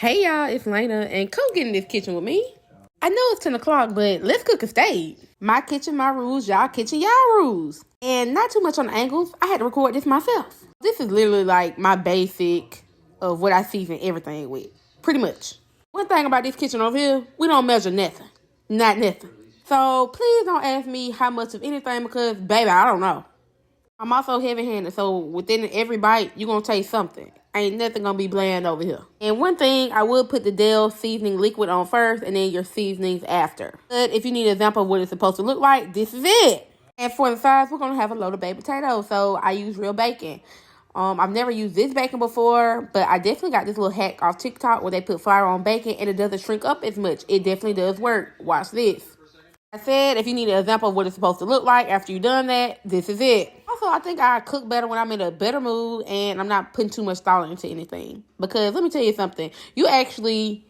Hey y'all, it's Lana, and come get in this kitchen with me. I know it's 10 o'clock, but let's cook a steak. My kitchen, my rules, y'all kitchen, y'all rules. And not too much on the angles, I had to record this myself. This is literally like my basic of what I season everything with, pretty much. One thing about this kitchen over here, we don't measure nothing. Not nothing. So please don't ask me how much of anything because, baby, I don't know. I'm also heavy-handed, so within every bite, you're going to taste something. Ain't nothing going to be bland over here. And one thing, I will put the Dell seasoning liquid on first and then your seasonings after. But if you need an example of what it's supposed to look like, this is it. And for the sides, we're going to have a load of baked potatoes, so I use real bacon. I've never used this bacon before, but I definitely got this little hack off TikTok where they put flour on bacon and it doesn't shrink up as much. It definitely does work. Watch this. I said if you need an example of what it's supposed to look like after you've done that, this is it. Also, I think I cook better when I'm in a better mood and I'm not putting too much thought into anything. Because let me tell you something, you actually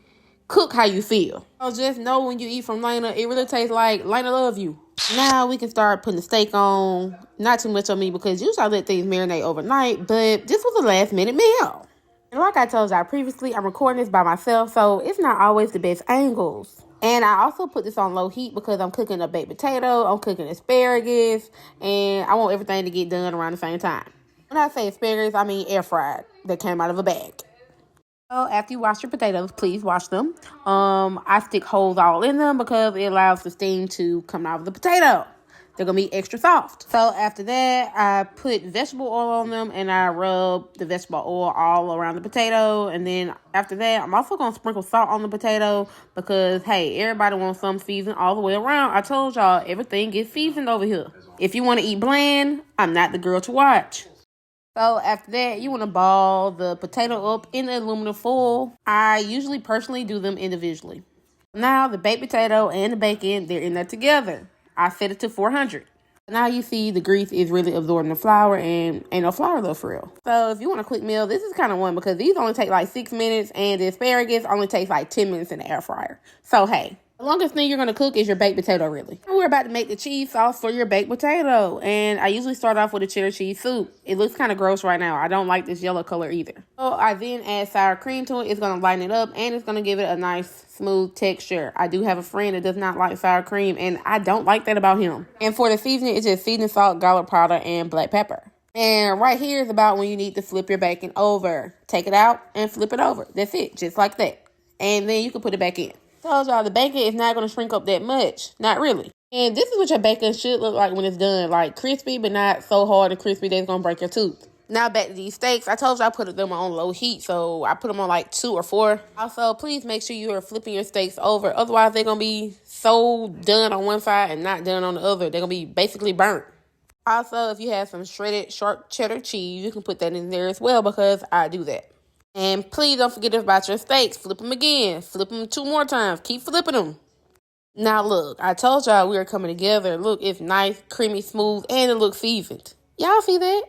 cook how you feel. So just know when you eat from Lana, it really tastes like Lana love you. Now we can start putting the steak on. Not too much on me because usually I let things marinate overnight, but this was a last minute meal. And like I told y'all previously, I'm recording this by myself, so it's not always the best angles. And I also put this on low heat because I'm cooking a baked potato, I'm cooking asparagus, and I want everything to get done around the same time. When I say asparagus, I mean air fried that came out of a bag. So after you wash your potatoes, please wash them. I stick holes all in them because it allows the steam to come out of the potato. They're going to be extra soft. So after that, I put vegetable oil on them and I rub the vegetable oil all around the potato. And then after that, I'm also going to sprinkle salt on the potato because, hey, everybody wants some season all the way around. I told y'all, everything gets seasoned over here. If you want to eat bland, I'm not the girl to watch. So after that, you want to ball the potato up in the aluminum foil. I usually personally do them individually. Now the baked potato and the bacon, they're in there together. I set it to 400. Now you see the grease is really absorbing the flour and ain't no flour though for real. So if you want a quick meal, this is kind of one because these only take like 6 minutes and the asparagus only takes like 10 minutes in the air fryer. So hey, the longest thing you're going to cook is your baked potato really. And we're about to make the cheese sauce for your baked potato. And I usually start off with a cheddar cheese soup. It looks kind of gross right now. I don't like this yellow color either. So I then add sour cream to it. It's going to lighten it up and it's going to give it a nice smooth texture. I do have a friend that does not like sour cream and I don't like that about him. And for the seasoning, it's just seasoning salt, garlic powder, and black pepper. And right here is about when you need to flip your bacon over. Take it out and flip it over. That's it, just like that. And then you can put it back in. Told y'all the bacon is not going to shrink up that much. Not really. And this is what your bacon should look like when it's done. Like crispy, but not so hard and crispy that it's going to break your tooth. Now back to these steaks. I told you I put them on low heat, so I put them on like 2 or 4. Also, please make sure you are flipping your steaks over. Otherwise, they're going to be so done on one side and not done on the other. They're going to be basically burnt. Also, if you have some shredded sharp cheddar cheese, you can put that in there as well because I do that. And please don't forget about your steaks. Flip them again. Flip them 2 more times. Keep flipping them. Now look, I told y'all we were coming together. Look, it's nice, creamy, smooth, and it looks seasoned. Y'all see that?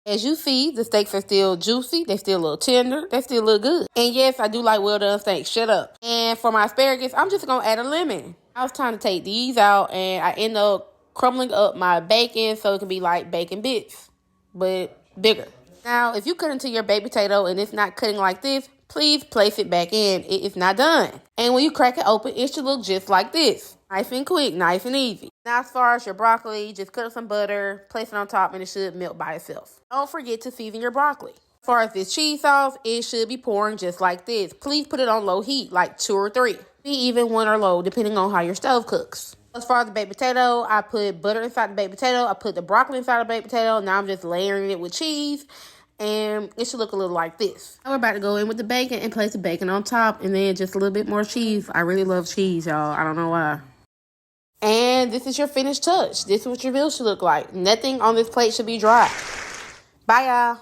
As you see, the steaks are still juicy. They're still a little tender. They still look good. And yes, I do like well done steaks. Shut up. And for my asparagus, I'm just going to add a lemon. I was trying to take these out, and I end up crumbling up my bacon so it can be like bacon bits, but bigger. Now, if you cut into your baked potato and it's not cutting like this, please place it back in. It is not done. And when you crack it open, it should look just like this. Nice and quick, nice and easy. Now, as far as your broccoli, just cut up some butter, place it on top, and it should melt by itself. Don't forget to season your broccoli. As far as this cheese sauce, it should be pouring just like this. Please put it on low heat, like 2 or 3. Be even 1 or low, depending on how your stove cooks. As far as the baked potato, I put butter inside the baked potato. I put the broccoli inside the baked potato. Now I'm just layering it with cheese. And it should look a little like this. Now we're about to go in with the bacon and place the bacon on top. And then just a little bit more cheese. I really love cheese, y'all. I don't know why. And this is your finished touch. This is what your meal should look like. Nothing on this plate should be dry. Bye, y'all.